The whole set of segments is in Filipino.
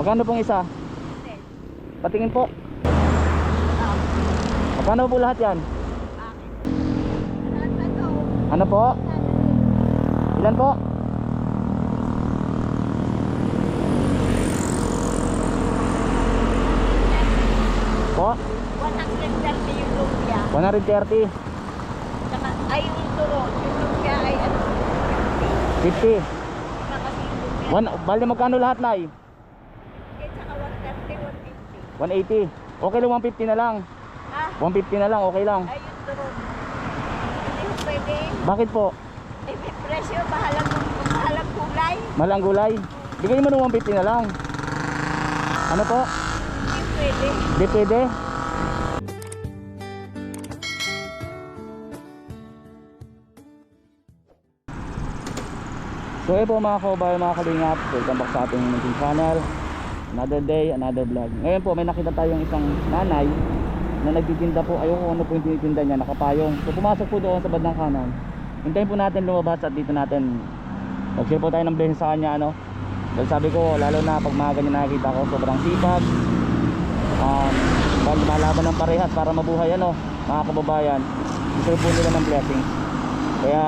Magkano pong isa? Patingin po. Magkano po lahat yan? Ano po? Ilan po? Po? 130 yung lumpia. 130. Ay, yung turo. Yung lumpia ay ano? 50. Kasi yung lumpia. Bali magkano lahat, Nay? Eh, saka 130, 180. 180. Okay lang, 150 na lang. Ha? 150 na lang, okay lang. Ay, yung turo. Hindi mo pwede. Bakit po? Eh, may presyo. Bahalang kulay. Mahal ang gulay. Bigay mo ng 150 na lang. Ano po? Hindi pwede. Di pwede? So eh po mga kababayan, mga kalingap, welcome back sa ating munting channel. Another day, another vlog. Ngayon po may nakita tayong isang nanay na nagtitinda po. Ayoko ano po yung tinitinda niya, nakapayong. So pumasok po doon sa bandang kanan. Hintayin po natin lumabas at dito natin mag-share po tayo ng blessing sa kanya, ano. Dahil sabi ko, lalo na pag mga ganyan nakikita ko, sobrang sipag, lumalaban ng parehas para mabuhay, ano, mga kababayan. Deserve po nila ng blessing. Kaya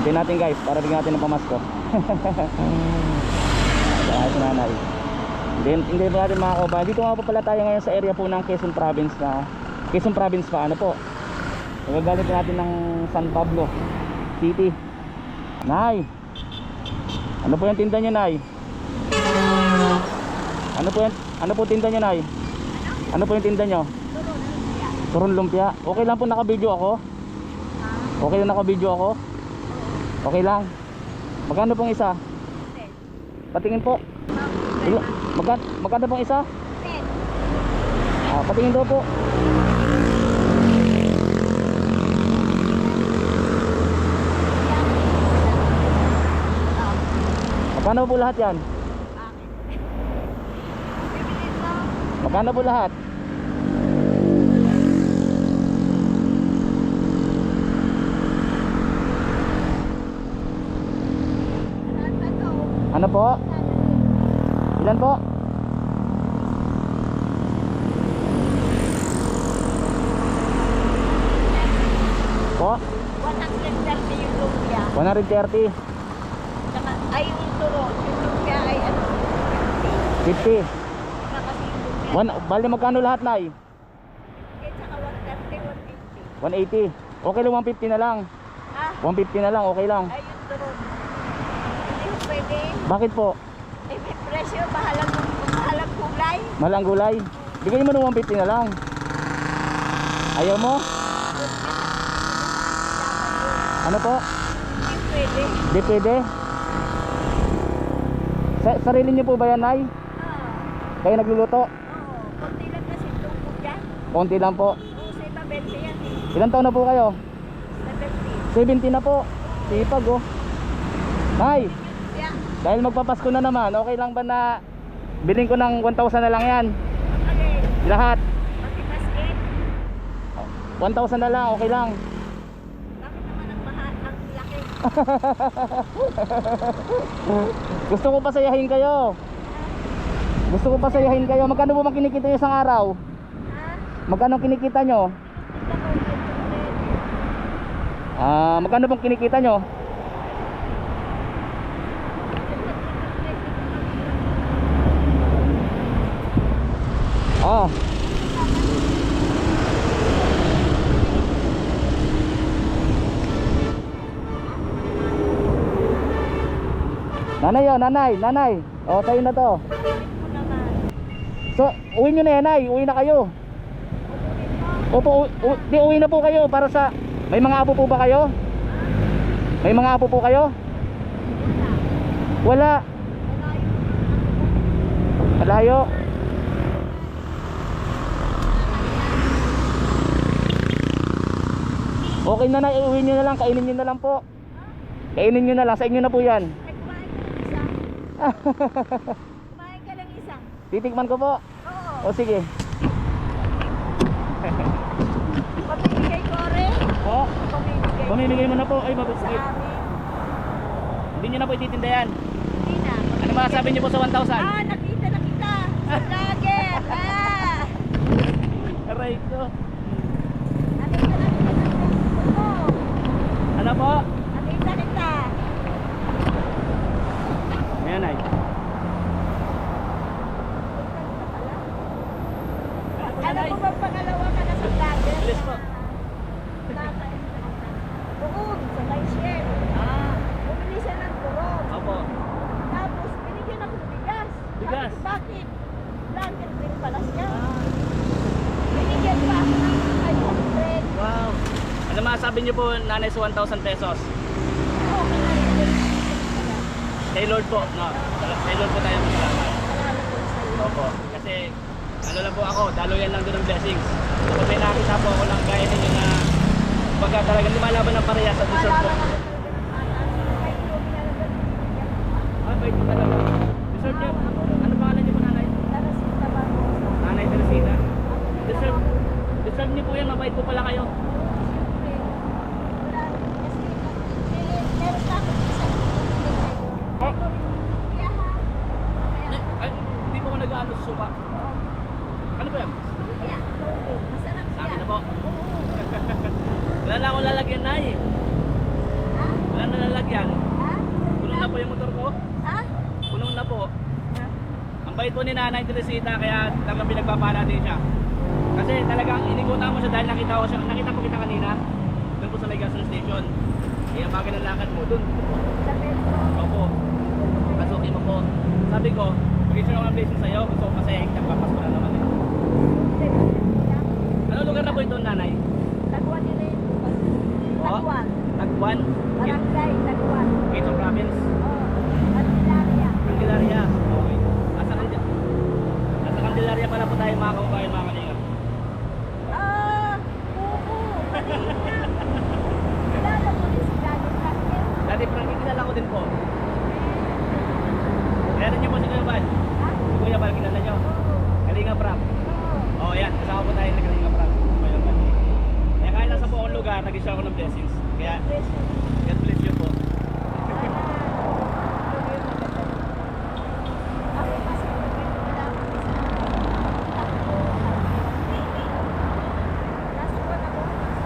hindi natin guys, para bigyan natin ng pamasko. Kaya si nanay. Hindi po natin mga kababayan. Dito nga po pala tayo ngayon sa area po ng Quezon Province na Quezon Province pa, ano po. Nagagalit natin ng San Pablo City. Nay, ano po yung tinda nyo, Nay? Ano po tinda nyo, Nay? Ano po yung tinda nyo? Turo na lumpia. Turon lumpia. Okay lang po naka-video ako? Okay lang naka-video ako? Okay lang. Magkano pong isa? Patingin po. Magkano pong isa? Patingin daw po. Magkano po lahat yan? Magkano po lahat? Ano po? Ilan po? Po? 130 yung lumpia. 130. Ay, yung turo. Yung lumpia ay ano? 50. Kasi yung lumpia. Bali magkano lahat, Nay? Eh, saka 130, 180. 180. Okay lang, 150 na lang. Ha? 150 na lang, okay lang. Ay, yung turo. Hindi mo pwede. Bakit po? Eh, may presyo. Bahalang kulay. Mahal ang gulay. Bigay mo ng 150 na lang. Ayaw mo? Ano po? Hindi pwede. Di pwede? Sarili niyo po ba yan, Nay? Kayo nagluluto? Oo. Konti lang kasi tungkol dyan. Konti lang po. Oo, sa iba 20 yan eh. Ilan taon na po kayo? 70. 70 na po. Sipag oh. Nay, Yeah. dahil magpapasko na naman, okay lang ba na bilhin ko ng 1,000 na lang yan? Okay. Lahat. Pati basket. 1,000 na lang, okay lang. Bakit naman ang mahal? Ang laki. Gusto ko pasayahin kayo. Gusto ko pasayahin kayo. Magkano po bang kinikita nyo isang araw? Ha? Magkano kinikita nyo? Magkano pong kinikita nyo? Ah. Nanay oh, nanay. Oh, tayo na to. So, uwi nyo na yan, Nay. Uwi na kayo. Opo, di uwi na po kayo para sa... May mga apo po ba kayo? May mga apo po kayo? Wala. Malayo. Okay na, Nay. Uwi nyo na lang. Kainin nyo na lang po. Kainin nyo na lang. Sa inyo na po yan. Kumain ka lang isang. Titikman ko po. Oo. O sige. Pamimigay ko rin. Po. Pamimigay. Pamimigay mo na po. Ay, Sa mabusig. amin. Hindi nyo na po ititinda yan. Hindi na. Ano masasabi nyo po sa 1,000? Nakita nanay ko. Nakita na kita ng Facebook ko. Ano po? Nakita kita. Ayan, nay. Alam mo ba pangalawa ka na sa vlogger? Bilis po. Tuon, sa Lyshel. Ah, Bumili siya ng turong. opo. Tapos, binigyan ako ng bigas. Bigas? Sabi, bakit? Vlogger din pala siya. Binigyan pa ako ng 500. Wow. Ano masasabi niyo po, nanay, sa 1,000 pesos? Oo, kaya Kay Lord po, no? Kay Lord po tayo masalamat. Salamat po sa iyo. Opo. Kasi, ano lang po ako, daluyan lang doon ng blessings. Kapag may nakita po ako ng gaya ninyo na pagka talagang lumalaban ng parehas sa deserve po. Malaman ako talaga ng pataas. Kahit lumiyala ba, binigyan ko pa. Ah, bait po talaga. Deserve niyo. Ano pangalan niyo po, nanay? Tarasita Barbosa. Nanay Teresita. Deserve niyo po yan, mabait po pala kayo. Siyempre, wala rin kasi meron sa akin isang Oh. kaya ha. Ay, hindi po ako nag-ano sa suka. Ano ba yan? Kaya, masarap Sa siya. akin na po. Oo. Wala na akong lalagyan, nay. Ha? Wala na lalagyan. Ha? Puno na po yung motor ko. Ha? Puno na po. Ha? Ang bait po ni Nanay Teresita, kaya talagang pinagpapala din siya. Kasi talagang inikutan mo siya dahil nakita ko kita kanina. Doon po sa may gas station. Kaya bagay ng lakad mo doon. Sa metro. Opo. Pasukin mo po. Sabi ko, mag-issue ako ng blessing sa'yo. Gusto ko kasi nagpapasko na naman eh. Ano lugar na po ito, Nanay? Tagwan nila yun. Po? Tagwan. Tagwan? Barangay, Tagwan. Quezon Province? Oo. Candelaria. Candelaria? Okay. Nasa Candelaria pala po tayo mga kababayan, mga kalingap. Ah! Oo. Kanina. Kilala mo rin si Daddy Frankel? Dati Frank, kilala ko din po. Kilala niyo po si Kuya Bal? Ha? Si Kuya Bal, kilala niyo? Oo. Kalinga Prab. Oo. Oh, yan. Kasama po tayo na Kalinga Prab. Kuya Bal. Kaya kahit nasa po akong lugar, nag-issue ako ng blessings. Kaya, God bless you po.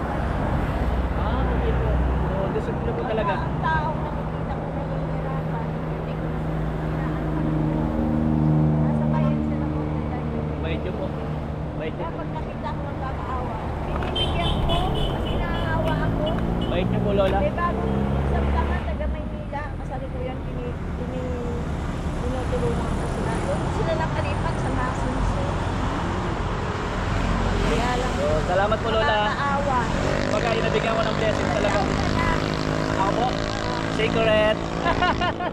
Ah, okay po. So, deserve niyo po talaga. Ang taong nakikita ko nahihirapan, hindi ko na nasa bayan sila ko Bait niyo po. Bait niyo kaya po. pag nakita ko magkakaawa, binibigyan ko kasi nakaawa ako. Bait niyo po, Lola. May bagong isang tama, taga Maynila, kasalukuyan tinutulungan ko sila. Doon sila nakalipat sa Masunso. Kaya lang, So, salamat po, Lola. nakakaawa. Pagka inabigyan ko ng blessings talaga. Taon ka na. Ako po. Secret.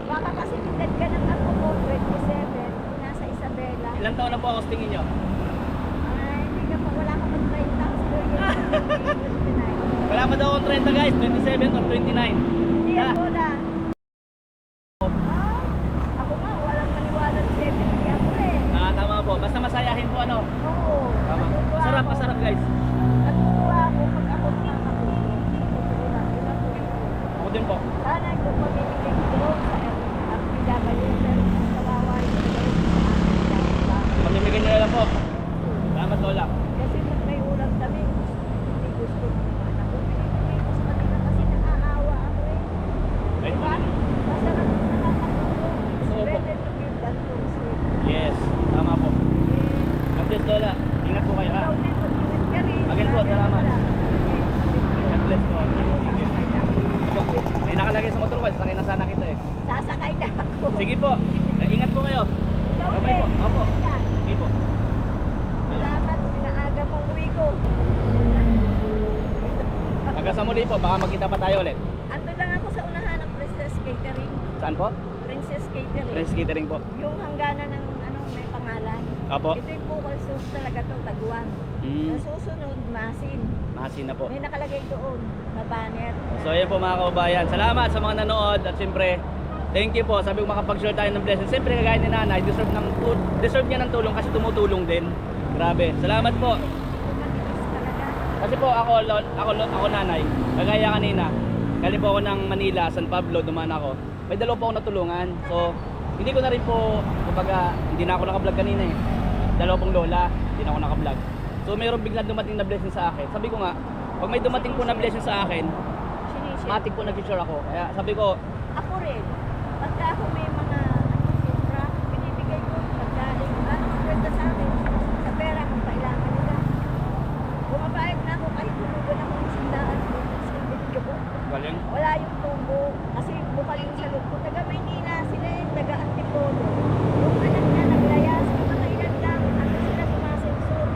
Baka kasi edad ka ng ako po, 27, nasa Isabela. Ilang taon na po ako sa tingin niyo? Ay, hindi ka pa, wala ka pa 30, siguro yun. Wala pa daw akong 30 guys, 27 or 29. Hindi Ah. ako na. Ah, ako nga, walang maniwala ng 70 ako eh. Ah, tama po. Basta masayahin po ano. Oo. Tama. Natutuwa Masarap, ako. masarap guys. Natutuwa ako pag ako nakakatulong. Natutuwa. Yun ang tuloy ko. Ako din po. Sana kung mamimigay ko sa FPW, pero ang kawawa yung Pamimigay niyo na lang po. Salamat, Lola. kasi pag may ulam kami, hindi gusto ng mga anak ko. Pinipigay ko sa kanila kasi nakaawa ako eh. Bait po. Diba? Masarap na nakakatulong. It's Oo po. better to give than to receive. Yes, tama po. God bless, Lola. Ingat po kayo ha. Ikaw din, mag-ingat ka rin. Again po, salamat. God bless po. May nakalagay sa motor ko. Sakay na sana kita eh. Sasakay na ako. Sige po. Ingat po kayo. Ikaw Bye-bye po. din. Opo. Ingat. Sige po. Salamat. Pinaaga mong uwi ko. Hanggang sa muli po. Baka magkita pa tayo ulit. Ando lang ako sa unahan ng Princess Catering. Saan po? Princess Catering. Friends Catering po. Yung hangganan ng ano, may pangalan. Opo. Ito yung bukal soup talaga to, taguan. Sa susunod, masin. Masin na po. May nakalagay doon na banner. So ayun po mga kababayan, salamat sa mga nanood at siyempre thank you po. Sabi ko makapag-share tayo ng blessing. Siyempre kagaya ni Nanay, deserve niya ng tulong kasi tumutulong din. Grabe. Salamat po. Matiis talaga. Kasi po ako Nanay, kagaya kanina. Galing po ako ng Manila, San Pablo, dumaan ako. May dalawa po ako natulungan. So hindi ko na rin po, kumbaga, hindi na ako naka-vlog kanina eh. Dalawa pong lola, hindi na ako naka-vlog. So mayroong biglang dumating na blessing sa akin. Sabi ko nga, pag may dumating po na blessing sa akin, Sinisip. matik po nag-share ako. Kaya sabi ko, Ako rin. Pagka ako may mga siyempre, binibigay ko pagkain. Kwenta sa akin. Sa pera kung kailangan nila. Bumabalik na ako kahit tumugan ako ng sandaan. Binibigay ko. galing. Wala yung tubo. Kasi bukal yung sa loob ko. Taga Maynila sila eh. Taga Antipolo. Yung anak na naglayas. Mga ilan lang. Ano sila sumasensor.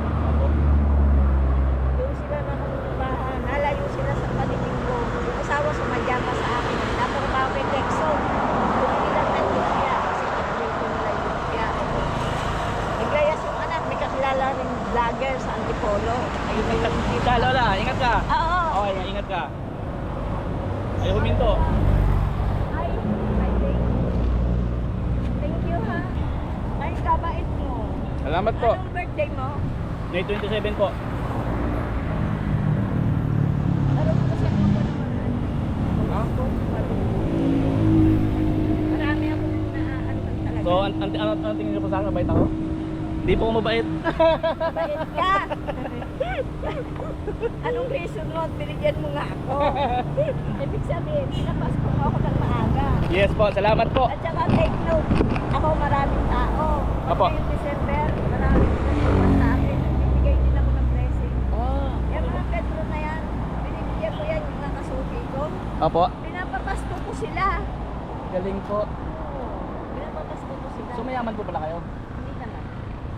Doon sila nangungupahan. Nalayo sila sa paninig ko. Yung asawa sumadya pa sa akin. Natrabaho kay Texon. Kung ilan na tinaya. Kasi pag-break ko nila yung biyahe. Naglayas yung anak. May kakilala rin vlogger sa Antipolo. Ingat ka, Lola. Ingat ka. Oo. Okay, ingat ka. Ayaw huminto. Ay, thank you ha. Ay, kabait mo. Salamat po. Anong birthday mo? May 27 po. Laro mo kasi ako naman. Ha? Marami akong naaano talaga. So, ano tingin niyo po sa akin? Mabait ako? Hindi po ako mabait. Mabait ka. Anong reason mo? Binigyan mo nga ako. Ibig sabihin, pinapasko mo ako ng maaga. Yes po, salamat po. At saka take note, ako maraming tao. Apo. Ngayong December, maraming nagpapasok sa akin. Nagbibigay din ako ng blessing. Yung mga Pedro na yan, binibigyan ko yan yung mga kasuki ko. Opo. Pinapapasko ko sila. Galing po. Oo, pinapapasko ko sila. So mayaman po pala kayo? Hindi naman.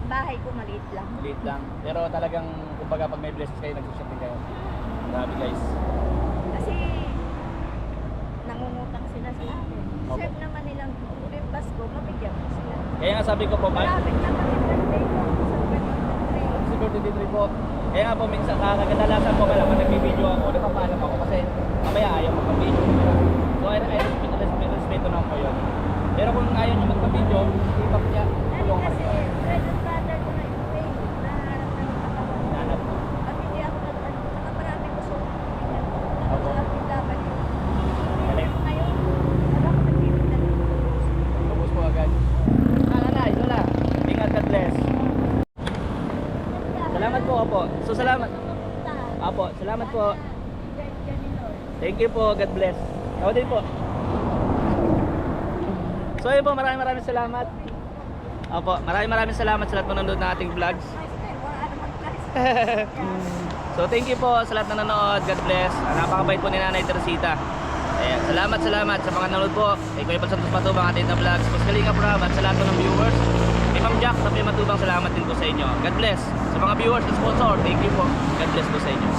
Bahay ko maliit lang. Maliit lang. Pero talagang, kumbaga pag may blessings kayo, nag-shop din kayo. Grabe guys. Kasi nangungutang sila sa akin. Opo. Serve naman nilang tuwing Pasko, mabigyan ko sila. Kaya nga sabi ko po, Malapit na kami birthday ko sa si birthday trip po. Kaya nga po, minsan kakagandalasan po kailangan nagbibideo ako, napapaalam ako kasi mamaya ayaw magpa-video. So I respeto naman po yun. Pero kung ayaw nyo magpa-video, hindi pa niya tulong ka Kasi rin. bread and butter ko na yung way. Naharap na ng katawan. Nanap po. Pag hindi ako nakaparami ko sa pamilya. Opo. Nakakapit dapat yun. Galing. Ngayon, wala ko nagpipinda ng tulog. Tapos po agad. Nanay, Lola. Ingat, God bless. Salamat po, opo. So salamat. Opo, salamat po. Thank you po, God bless. Ako din po. So ayun po, maraming salamat. Opo, maraming salamat sa lahat ng nanonood ng ating vlogs. So thank you po sa lahat na nanonood. God bless. Napakabait po ni Nanay Teresita. Ayan, salamat sa mga nanonood po. Kay Kuya Paul Santos Matubang ating na vlogs. Mas Kalinga Prab at sa lahat po ng viewers. Kay Ma'am Jack, Tapia Matubang, salamat din po sa inyo. God bless. Sa mga viewers at sponsor, thank you po. God bless po sa inyo.